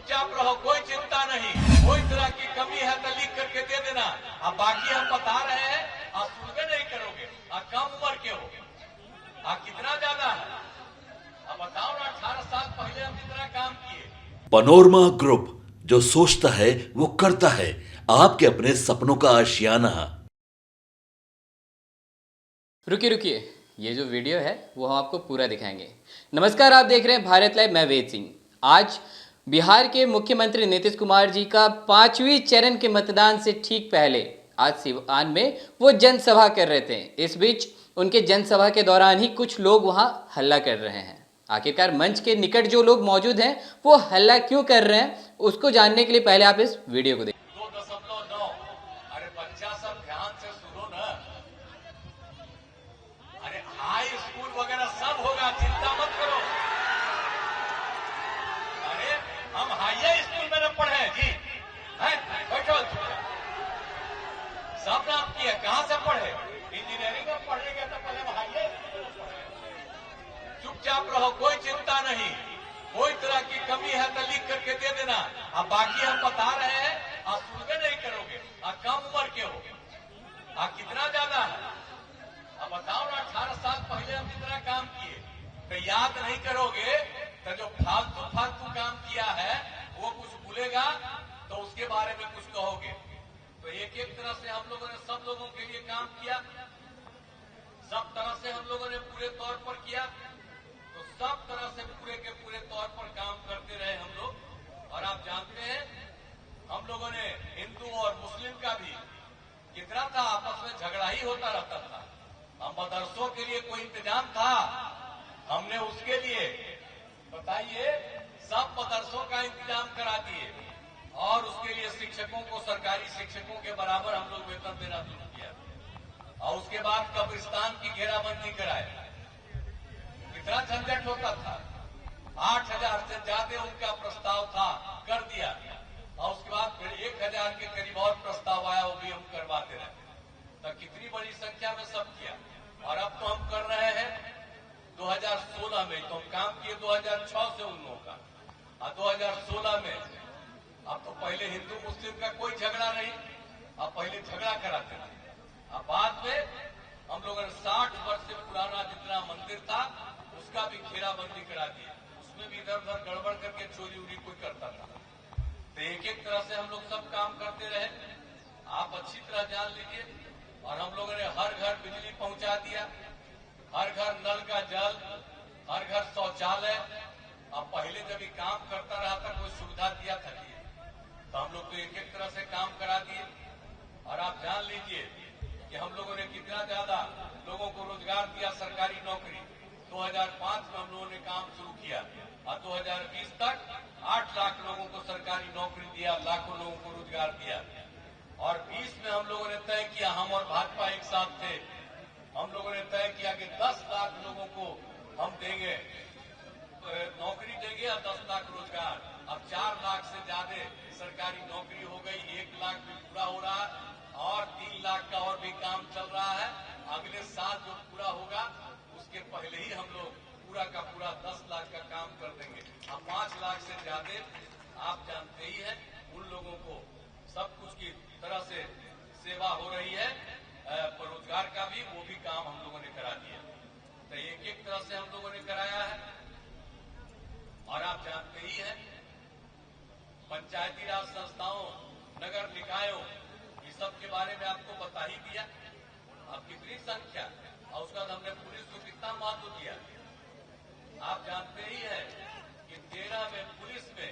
चुपचाप रहो, कोई चिंता नहीं। कोई तरह की कमी है तो लिख करके दे देना। अब बाकी हम बता रहे हैं, आप सुनबे नहीं करोगे। आप कम उम्र के हो, आप कितना ज्यादा है, अब बताओ ना। 18 साल पहले हम कितना काम किए। पनोरमा ग्रुप, जो सोचता है वो करता है। आपके अपने सपनों का आशियाना। रुकिए रुकिए, ये जो वीडियो है वो हम आपको पूरा दिखाएंगे। नमस्कार, आप देख रहे हैं भारत लाइव, मैं वेद सिंह। आज बिहार के मुख्यमंत्री नीतीश कुमार जी का 5वीं चरण के मतदान से ठीक पहले आज सिवान में वो जनसभा कर रहे थे। इस बीच उनके जनसभा के दौरान ही कुछ लोग वहाँ हल्ला कर रहे हैं। आखिरकार मंच के निकट जो लोग मौजूद हैं वो हल्ला क्यों कर रहे हैं, उसको जानने के लिए पहले आप इस वीडियो को देखिए। 2.9। अरे बच्चा सब ध्यान से सुनो ना। अरे हाई स्कूल वगैरह सब होगा, चिंता मत करो। अरे हम हाई स्कूल में न पढ़े जी, हैं? बैठो। सब नाम किए, कहां से पढ़े? इंजीनियरिंग में पढ़ने गए तो पहले हम हाई स्कूल में पढ़े। चुपचाप रहो, कोई चिंता नहीं। कोई तरह की कमी है तो लिख करके दे देना। अब बाकी हम बता रहे हैं, आप सुनबे नहीं करोगे। आप कम उम्र के हो, आप कितना ज्यादा है, अब बताओ ना। 18 साल पहले हम कितना काम किए तो याद नहीं करोगे। तो जो फालतू फालतू काम किया है वो कुछ भूलेगा तो उसके बारे में कुछ कहोगे। तो एक एक तरह से हम लोगों ने सब लोगों के लिए काम किया, सब तरह से हम लोगों ने पूरे तौर पर किया। तो सब तरह से पूरे के पूरे तौर पर काम करते रहे हम लोग। और आप जानते हैं हम लोगों ने हिंदू और मुस्लिम का भी कितना था, आपस में झगड़ा ही होता रहता था। हम मदरसों के लिए कोई इंतजाम था, हमने उसके लिए बताइए सब मदरसों का इंतजाम करा दिए। और उसके लिए शिक्षकों को, सरकारी शिक्षकों के बराबर हम लोग वेतन देना शुरू किया। और उसके बाद कब्रिस्तान की घेराबंदी कराए। कितना झंझट होता था। 8,000 से ज्यादा उनका प्रस्ताव था, कर दिया। और उसके बाद फिर 1,000 के करीब और प्रस्ताव आया, वो भी हम करवाते रहे। तो कितनी बड़ी संख्या में सब किया। और अब तो हम कर रहे हैं 2016 में, तो हम काम किए 2006 से उन लोगों का। और 2016 में अब तो पहले हिंदू मुस्लिम का कोई झगड़ा नहीं, अब पहले झगड़ा कराते थे। अब बाद में हम लोगों ने 60 वर्ष से पुराना जितना मंदिर था उसका भी घेराबंदी करा दी। उसमें भी इधर उधर गड़बड़ करके चोरी उरी कोई करता था। तो एक एक तरह से हम लोग सब काम करते रहे, आप अच्छी तरह जान लीजिए। और हम लोगों ने हर घर बिजली पहुंचा दिया, हर घर नल का जल, हर घर शौचालय। अब पहले जब ये काम करता रहा था कोई सुविधा दिया था नहीं, तो हम लोग तो एक एक तरह से काम करा दिए। और आप जान लीजिए कि हम लोगों ने कितना ज्यादा लोगों को रोजगार दिया, सरकारी नौकरी। 2005 में हम लोगों ने काम शुरू किया और 2020 तक 8 लाख लोगों को सरकारी नौकरी दिया, लाखों लोगों को रोजगार दिया। और 20 में हम लोगों ने तय किया, हम और भाजपा एक साथ थे, हम लोगों ने तय किया कि 10 लाख लोगों को हम देंगे, नौकरी देंगे और 10 लाख रोजगार। अब 4 लाख से ज्यादा सरकारी नौकरी हो गई, 1 लाख भी पूरा हो रहा और 3 लाख का और भी काम चल रहा है। अगले साल जो पूरा होगा उसके पहले ही हम लोग पूरा का पूरा 10 लाख का काम कर देंगे। अब 5 लाख से ज्यादा आप जानते ही हैं उन लोगों को सब कुछ की तरह से सेवा हो रही है। रोजगार का भी वो भी काम हम लोगों ने करा दिया। तो एक एक तरह से हम लोगों ने कराया है। और आप जानते ही हैं पंचायती राज संस्थाओं, नगर निकायों, इस सब के बारे में आपको बता ही दिया। अब कितनी संख्या और उसका हमने पुलिस को कितना महत्व दिया। आप जानते ही हैं कि 13 में पुलिस में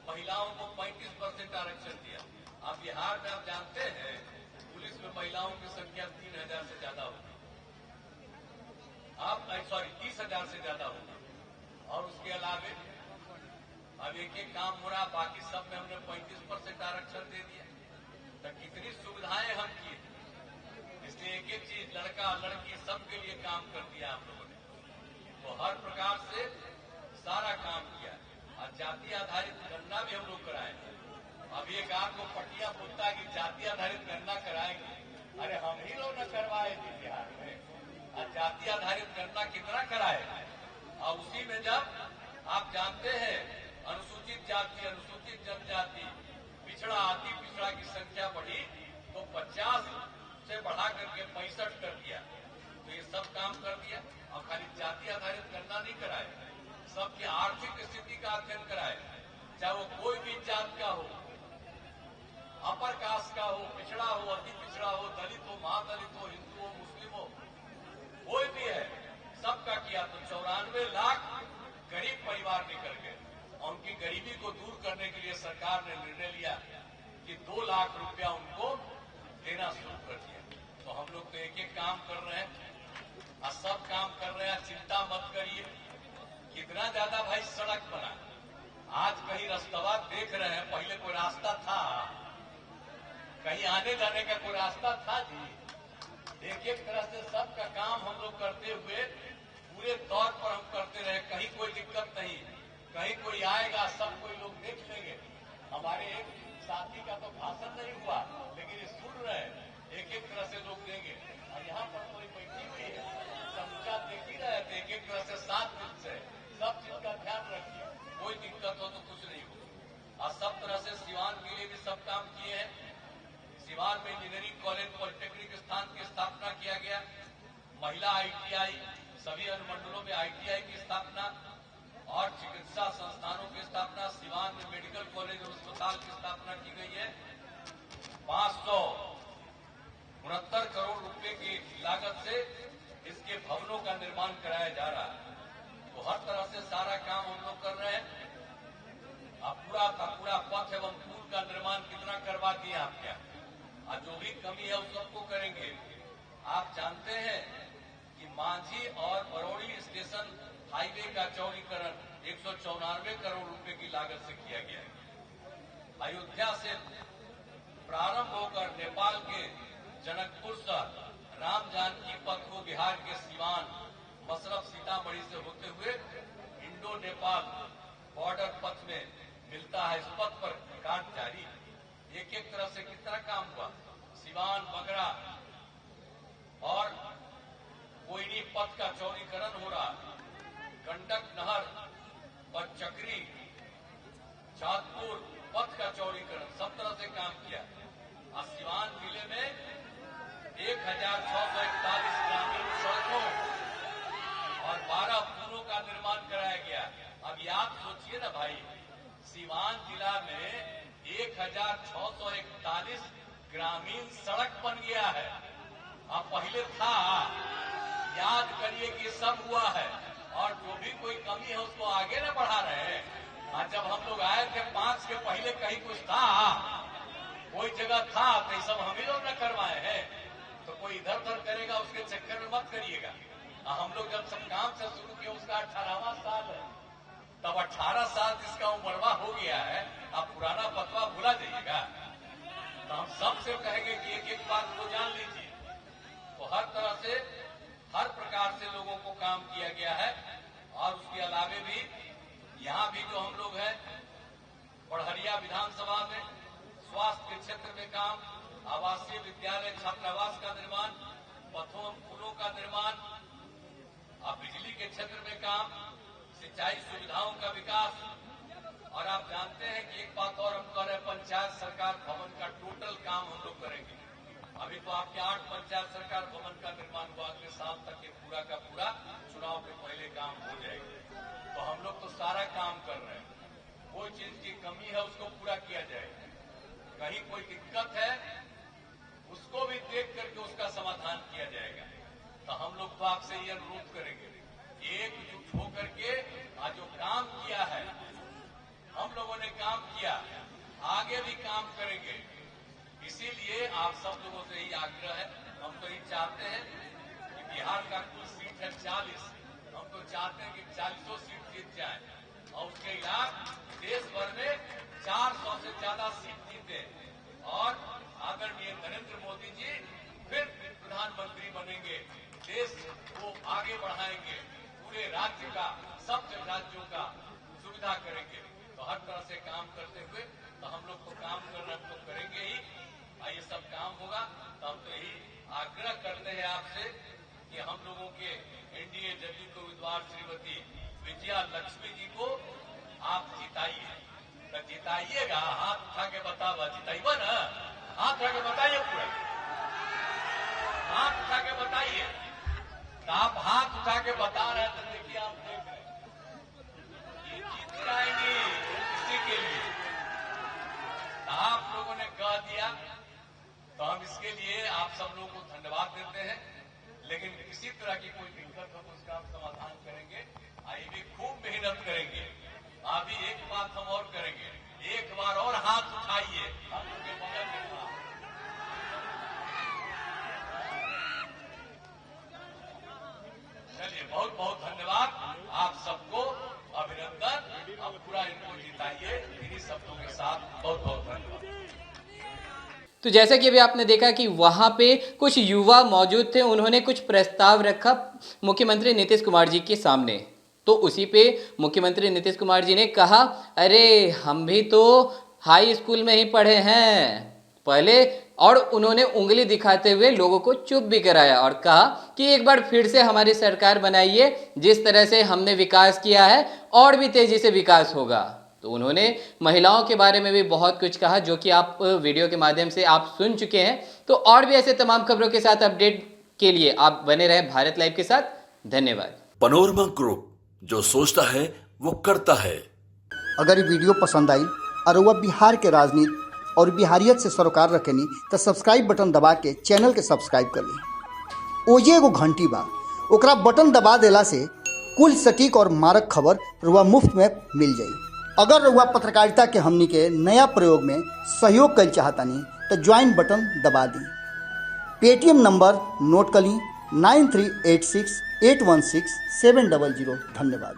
महिलाओं को 35% आरक्षण दिया। अब बिहार में आप जानते हैं पुलिस में महिलाओं की संख्या 3,000 से ज्यादा होगी। आप 30,000 से ज्यादा होगी। और उसके अलावे अब एक एक काम हो रहा, बाकी सब में हमने 35% आरक्षण दे दिया। तो कितनी सुविधाएं हम किए। इसलिए एक एक चीज, लड़का लड़की सबके लिए काम कर दिया हम लोगों ने। तो हर प्रकार से सारा काम किया। और जाति आधारित गणना भी हम लोग कराए। अब एक आपको पटिया बोलता है कि जाति आधारित गणना कराएंगे। अरे हम ही लोग न करवाए थे बिहार में। और जाति आधारित गणना कितना कराए। और उसी में जब आप जानते हैं अनुसूचित जाति, अनुसूचित जनजाति, पिछड़ा अति पिछड़ा की संख्या बढ़ी तो 50 से बढ़ा करके 65 कर दिया। तो ये सब काम कर दिया। और खाली जाति आधारित गणना नहीं कराए, सबकी आर्थिक स्थिति का अध्ययन कराए, चाहे वो कोई भी जात का हो, अपर कास्ट का हो, पिछड़ा हो, अति पिछड़ा हो, दलित हो, महादलित हो, हिंदू हो, मुस्लिम हो, कोई भी है, सबका किया। तो 94 लाख गरीब परिवार निकल गए और उनकी गरीबी को दूर करने के लिए सरकार ने निर्णय लिया कि 2 लाख रुपया उनको देना शुरू कर दिया। तो हम लोग तो एक एक काम कर रहे हैं और सब काम कर रहे हैं। चिंता मत करिए। कितना ज्यादा भाई सड़क बना, आज कहीं रास्ता देख रहे हैं, पहले कोई रास्ता था, कहीं आने जाने का कोई रास्ता था जी? एक एक तरह से सबका काम हम लोग करते हुए पूरे तौर पर हम करते रहे, कहीं कोई दिक्कत नहीं, कहीं कोई आएगा सब कोई लोग देख लेंगे। हमारे एक साथी का तो भाषण नहीं हुआ, लेकिन ये सुन रहे हैं, एक एक तरह से लोग देंगे। और यहाँ पर कोई बैठी हुई है, समूचा देख ही रहे थे, एक एक तरह से 7 दिन से सब चीज का ध्यान रखिए, कोई दिक्कत हो तो कुछ नहीं हो। और सब तरह से सिवान के लिए भी सब काम किए हैं। सिवान में इंजीनियरिंग कॉलेज, पॉलिटेक्निक स्थान की स्थापना किया गया, महिला ITI, सभी अनुमंडलों में ITI की स्थापना और चिकित्सा संस्थानों की स्थापना। सिवान में मेडिकल कॉलेज और अस्पताल की स्थापना की गई है। 569 करोड़ रुपए की लागत से इसके भवनों का निर्माण कराया जा रहा है। तो हर तरह से सारा काम हम लोग कर रहे हैं। अब पूरा का पूरा पथ एवं पुल का निर्माण कितना करवा दिए आप क्या, और जो भी कमी है उस सबको करेंगे। आप जानते हैं कि मांझी और बरौनी स्टेशन हाईवे का चौड़ीकरण 194 करोड़ रुपए की लागत से किया गया है। अयोध्या से प्रारंभ होकर नेपाल के जनकपुर शहर राम जानकी पथ को बिहार के सिवान, मसरफ, सीतामढ़ी से होते हुए इंडो नेपाल बॉर्डर पथ में मिलता है। इस पथ पर काम जारी, एक एक तरह से कितना काम हुआ। सिवान, बगरा और कोयनी पथ का चौड़ीकरण हो रहा, गंडक नहर और चक्री, चांदपुर पथ का चौड़ीकरण, सब तरह से काम किया। और सिवान जिले में 1641 ग्रामीण सड़कों और 12 पुलों का निर्माण कराया गया। अब आप सोचिए ना भाई, सिवान जिला में 1641 ग्रामीण सड़क बन गया है। अब पहले था, याद करिए कि सब हुआ है, और जो भी कोई कमी है उसको आगे न बढ़ा रहे हैं। और जब हम लोग आए थे 5 के पहले कहीं कुछ था, कोई जगह था, तो सब हम ही लोग न करवाए हैं। तो कोई इधर उधर करेगा, उसके चक्कर में मत करिएगा। हम लोग जब सब काम से शुरू किया, उसका 18वां साल है, तब 18 साल जिसका उम्रवा हो गया है, आप पुराना पतवा भुला जाइएगा। तो हम सबसे कहेंगे कि एक एक बात को जान लीजिए। तो हर तरह से, हर प्रकार से लोगों को काम किया गया है। और उसके अलावे भी यहाँ भी जो हम लोग हैं, बढ़हरिया विधानसभा में स्वास्थ्य के क्षेत्र में काम, आवासीय विद्यालय छात्रावास का निर्माण, पथों पुलों का निर्माण, और बिजली के क्षेत्र में काम, सिंचाई सुविधाओं का विकास। और आप जानते हैं कि एक बात और हम कर रहे हैं, पंचायत सरकार भवन का टोटल काम हम लोग करेंगे। अभी तो आपके 8 पंचायत सरकार भवन का निर्माण हुआ, अगले साल तक ये पूरा का पूरा चुनाव के पहले काम हो जाएगा। तो हम लोग तो सारा काम कर रहे हैं। कोई चीज की कमी है उसको पूरा किया जाएगा, कहीं कोई दिक्कत है उसको भी देख करके उसका समाधान किया जाएगा। तो हम लोग तो आपसे ये अनुरोध करेंगे, एकजुट होकर के आज जो काम किया है, हम लोगों ने काम किया, आगे भी काम करेंगे। इसीलिए आप सब लोगों से ही आग्रह है, हम तो ये चाहते हैं कि बिहार का कुल सीट है 40, हम तो चाहते हैं कि 40 सीट जीत जाए, और उसके अलावा देश भर में 400 से ज्यादा सीट जीते, और आदरणीय नरेंद्र मोदी जी फिर प्रधानमंत्री बनेंगे, देश को आगे बढ़ाएंगे, पूरे राज्य का, सब राज्यों का सुविधा करेंगे। तो हर तरह से काम करते हुए, तो हम लोग तो काम कर रहे, हम तो करेंगे ही, ये सब काम होगा। तो हम तो यही आग्रह करते हैं आपसे कि हम लोगों के एनडीए जदयू के उम्मीदवार श्रीमती विजया लक्ष्मी जी को आप जिताइए। बताइएगा, हाथ उठा के बतावा, जिताइबा ना, हाथ उठा के बताइए, पूरा हाथ उठा के बताइए। तो आप हाथ उठा के बता रहे हैं, तो देखिए आप देख रहे हैं ये जीत जाएंगे इसी के लिए। तो आप लोगों ने कह दिया, तो हम इसके लिए आप सब लोगों को धन्यवाद देते हैं। लेकिन किसी तरह की कोई दिक्कत हो तो उसका हम समाधान करेंगे। आइए भी खूब मेहनत करेंगे। अभी एक बात हम और करेंगे, एक बार और हाथ उठाइए, हम उनके बगल में खड़ा। चलिए, बहुत बहुत धन्यवाद आप सबको, अभिनंदन। अब पूरा इनको जिताइए इन्हीं शब्दों के साथ। बहुत बहुत धन्यवाद। तो जैसा कि अभी आपने देखा कि वहाँ पे कुछ युवा मौजूद थे, उन्होंने कुछ प्रस्ताव रखा मुख्यमंत्री नीतीश कुमार जी के सामने। तो उसी पे मुख्यमंत्री नीतीश कुमार जी ने कहा, अरे हम भी तो हाई स्कूल में ही पढ़े हैं पहले, और उन्होंने उंगली दिखाते हुए लोगों को चुप भी कराया और कहा कि एक बार फिर से हमारी सरकार बनाइए, जिस तरह से हमने विकास किया है और भी तेजी से विकास होगा। तो उन्होंने महिलाओं के बारे में भी बहुत कुछ कहा, जो कि आप वीडियो के माध्यम से आप सुन चुके हैं। तो और भी ऐसे तमाम खबरों के साथ अपडेट के लिए आप बने रहे भारत लाइव के साथ। धन्यवाद। पनोरमा ग्रुप, जो सोचता है वो करता है। अगर ये वीडियो पसंद आई और वह बिहार के राजनीति और बिहारियत से सरोकार रखेनी तो सब्सक्राइब बटन दबा के चैनल के सब्सक्राइब कर ली। ओजे एगो घंटी बा, ओकरा बटन दबा देला से कुल सटीक और मारक खबर रुआ मुफ्त में मिल जाई। अगर रुआ पत्रकारिता के हमनी के नया प्रयोग में सहयोग कर चाहतानी तो ज्वाइन बटन दबा दी। पेटीएम नंबर नोट कर ली 9386816700। धन्यवाद।